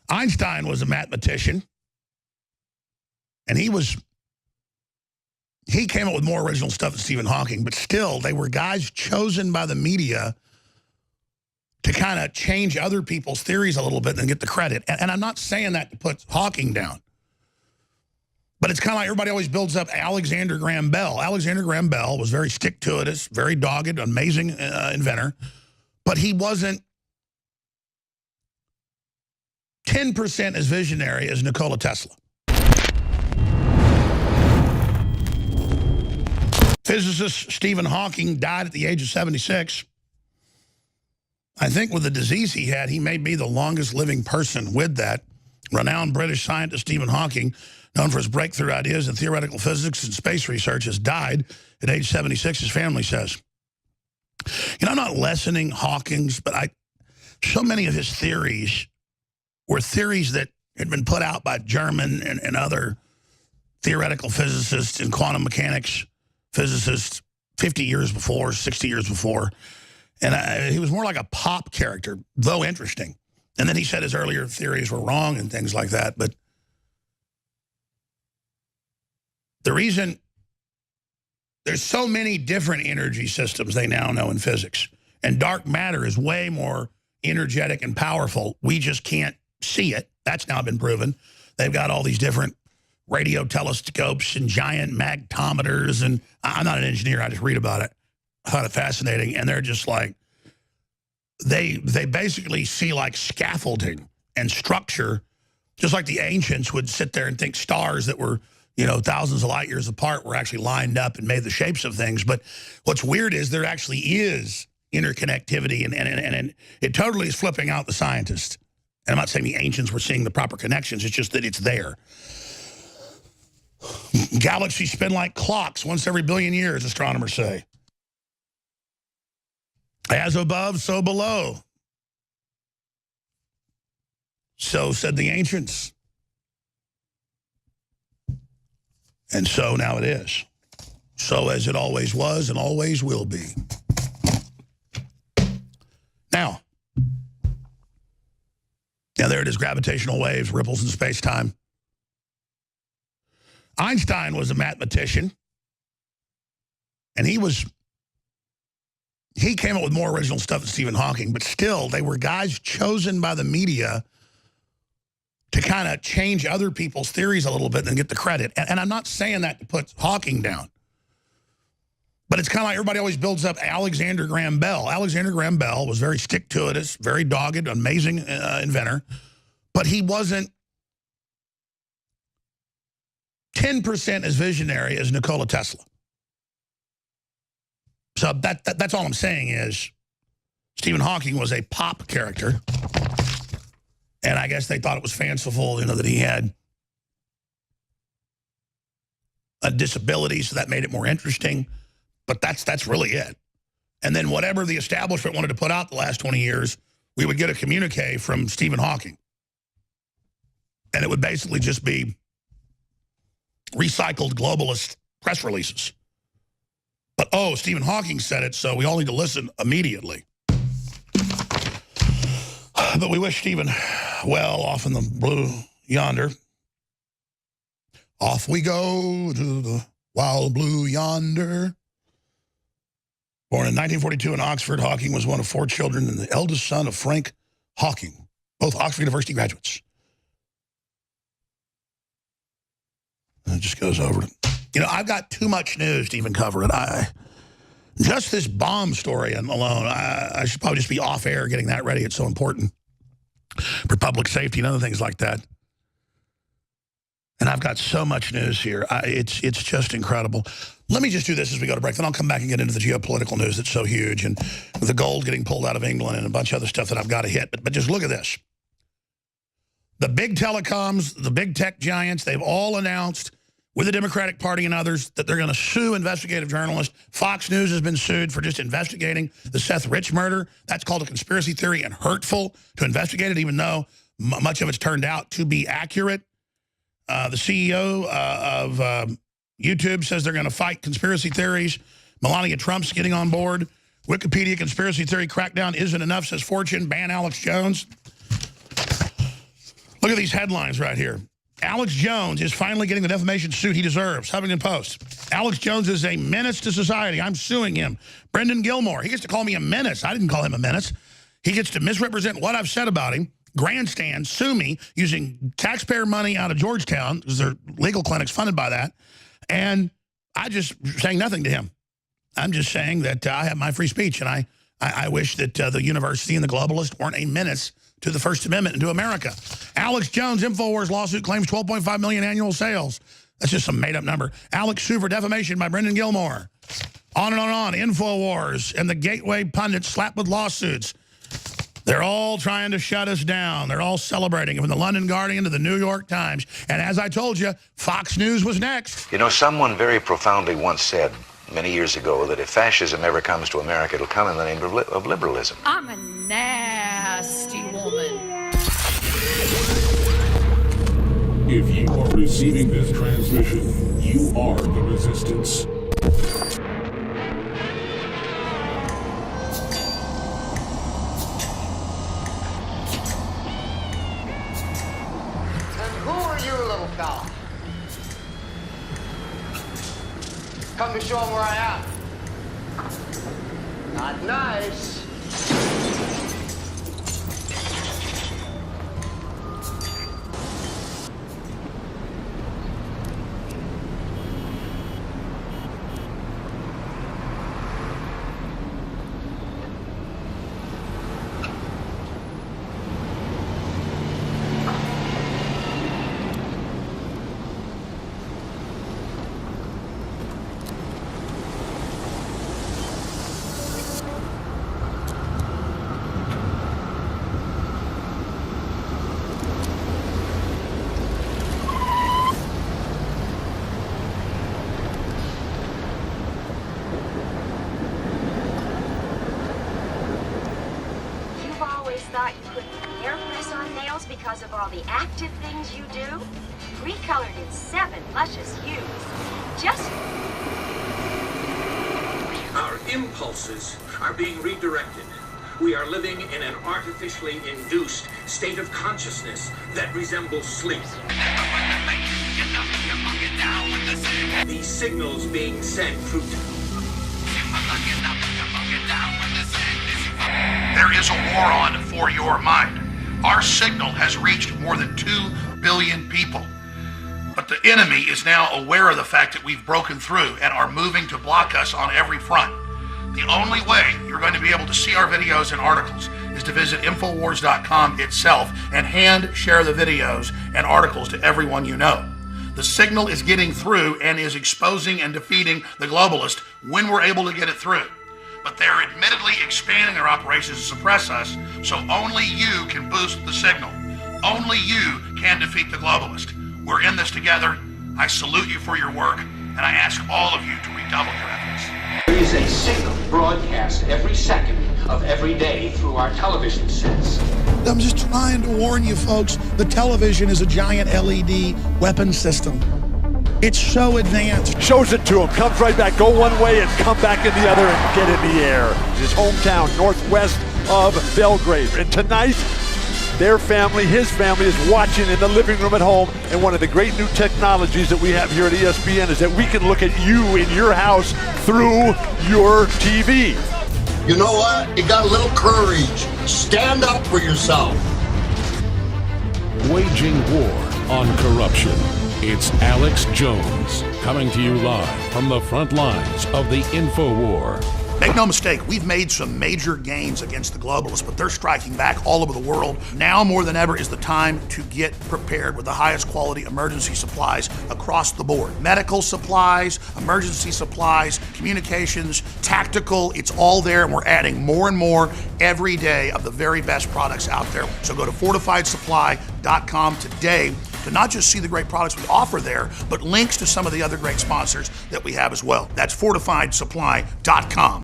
Einstein was a mathematician, and he came up with more original stuff than Stephen Hawking, but still, they were guys chosen by the media to kind of change other people's theories a little bit and get the credit. And I'm not saying that to put Hawking down, but it's kind of like everybody always builds up Alexander Graham Bell. Alexander Graham Bell was very stick-to-itist, very dogged, amazing inventor, but he wasn't 10% as visionary as Nikola Tesla. Physicist Stephen Hawking died at the age of 76. I think with the disease he had, he may be the longest living person with that. Renowned British scientist Stephen Hawking, known for his breakthrough ideas in theoretical physics and space research, has died at age 76, his family says. You know, I'm not lessening Hawking's, but so many of his theories were theories that had been put out by German and other theoretical physicists and quantum mechanics physicists 50 years before, 60 years before. And he was more like a pop character, though interesting. And then he said his earlier theories were wrong and things like that. But the reason there's so many different energy systems they now know in physics, and dark matter is way more energetic and powerful. We just can't see it. That's now been proven. They've got all these different radio telescopes and giant magnetometers. And I'm not an engineer. I just read about it. I found it fascinating. And they're just like, they basically see like scaffolding and structure, just like the ancients would sit there and think stars that were, you know, thousands of light years apart were actually lined up and made the shapes of things. But what's weird is there actually is interconnectivity, and it totally is flipping out the scientists. And I'm not saying the ancients were seeing the proper connections. It's just that it's there. Galaxies spin like clocks once every billion years, astronomers say. As above, so below. So said the ancients. And so now it is. So as it always was and always will be. Now there it is, gravitational waves, ripples in space-time. Einstein was a mathematician, and he came up with more original stuff than Stephen Hawking, but still, they were guys chosen by the media to kind of change other people's theories a little bit and get the credit. And I'm not saying that to put Hawking down, but it's kind of like everybody always builds up Alexander Graham Bell. Alexander Graham Bell was very stick-to-itist, very dogged, amazing inventor, but he wasn't 10% as visionary as Nikola Tesla. So that's all I'm saying is Stephen Hawking was a pop character. And I guess they thought it was fanciful, you know, that he had a disability, so that made it more interesting. But that's really it. And then whatever the establishment wanted to put out the last 20 years, we would get a communique from Stephen Hawking. And it would basically just be recycled globalist press releases. But, oh, Stephen Hawking said it, so we all need to listen immediately. But we wish Stephen well off in the blue yonder. Off we go to the wild blue yonder. Born in 1942 in Oxford, Hawking was one of 4 children and the eldest son of Frank Hawking, both Oxford University graduates. And it just goes over. You know, I've got too much news to even cover it. Just this bomb story alone, I should probably just be off air getting that ready. It's so important for public safety and other things like that. And I've got so much news here. It's just incredible. Let me just do this as we go to break. Then I'll come back and get into the geopolitical news that's so huge, and the gold getting pulled out of England and a bunch of other stuff that I've got to hit. But just look at this. The big telecoms, the big tech giants, they've all announced with the Democratic Party and others that they're going to sue investigative journalists. Fox News has been sued for just investigating the Seth Rich murder. That's called a conspiracy theory and hurtful to investigate it, even though much of it's turned out to be accurate. The CEO of YouTube says they're going to fight conspiracy theories. Melania Trump's getting on board. Wikipedia conspiracy theory crackdown isn't enough, says Fortune. Ban Alex Jones. Look Look at these headlines right here. Alex Jones is finally getting the defamation suit he deserves. Huffington Post. Alex Jones is a menace to society. I'm suing him. Brendan Gilmore. He gets to call me a menace. I didn't call him a menace. He gets to misrepresent what I've said about him, grandstand, sue me using taxpayer money out of Georgetown, because their legal clinic's funded by that. And I just saying nothing to him. I'm just saying that I have my free speech, and I wish that the university and the globalists weren't a menace to the First Amendment and to America. Alex Jones, Infowars lawsuit claims 12.5 million annual sales. That's just some made-up number. Alex sue for defamation by Brendan Gilmore. On and on. Infowars and the Gateway pundits slapped with lawsuits. They're all trying to shut us down. They're all celebrating, from the London Guardian to the New York Times. And as I told you, Fox News was next. You know, someone very profoundly once said many years ago that if fascism ever comes to America, it'll come in the name of liberalism. I'm a nasty woman. If you are receiving this transmission, you are the resistance. And who are you, little fella? Come to show him where I am. Not nice. Thought you couldn't hair press on nails because of all the active things you do? Recolored in 7 luscious hues. Just... Our impulses are being redirected. We are living in an artificially induced state of consciousness that resembles sleep. These signals being sent through... There is a war on for your mind. Our signal has reached more than 2 billion people. But the enemy is now aware of the fact that we've broken through and are moving to block us on every front. The only way you're going to be able to see our videos and articles is to visit Infowars.com itself and hand share the videos and articles to everyone you know. The signal is getting through and is exposing and defeating the globalist when we're able to get it through. But they're admittedly expanding their operations to suppress us, so only you can boost the signal. Only you can defeat the globalist. We're in this together. I salute you for your work, and I ask all of you to redouble your efforts. There is a signal broadcast every second of every day through our television sets. I'm just trying to warn you folks, the television is a giant LED weapon system. It's so advanced. Shows it to him, comes right back, go one way and come back in the other and get in the air. His hometown, northwest of Belgrade. And tonight, their family, his family, is watching in the living room at home. And one of the great new technologies that we have here at ESPN is that we can look at you in your house through your TV. You know what? You got a little courage. Stand up for yourself. Waging war on corruption. It's Alex Jones, coming to you live from the front lines of the Infowar. Make no mistake, we've made some major gains against the globalists, but they're striking back all over the world. Now more than ever is the time to get prepared with the highest quality emergency supplies across the board. Medical supplies, emergency supplies, communications, tactical, it's all there, and we're adding more and more every day of the very best products out there. So go to fortifiedsupply.com today to not just see the great products we offer there, but links to some of the other great sponsors that we have as well. That's fortifiedsupply.com.